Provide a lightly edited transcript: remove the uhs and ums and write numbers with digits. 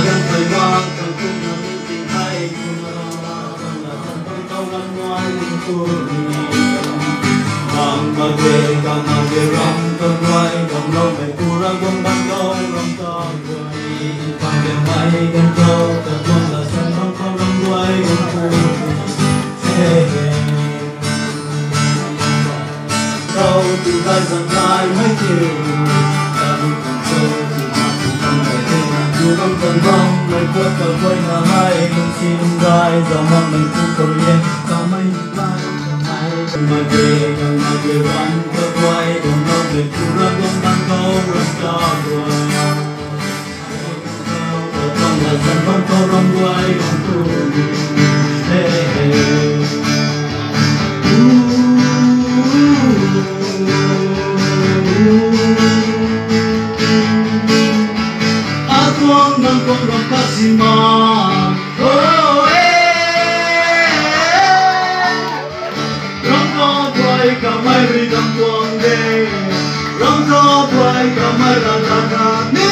gần thời ngoan càng cùng nhau những tình hay cùng là thân con câu năm ngoan cùng mà về càng mà về rong con quay đồng lâu mày cu ra quân ban câu rong to quay càng về mai gần câu càng con là thân con câu rong quay rong cu câu từ gai dần gai mấy chiều ta đi cùng câu từ mặt từ tâm mày thêm dù không cần vong mày quất cờ quay mà hai không xin gai giờ mong mình cũng cầu yên sao mấy gai mà về quán cơ quay đồng lâu về cu ra quân ban câu rong to quay con là thân con câu rong quay rong cu Aku nang kong kasima, oh rong to boy kamay ri dang tuang de, rong to boy kamay la la ne.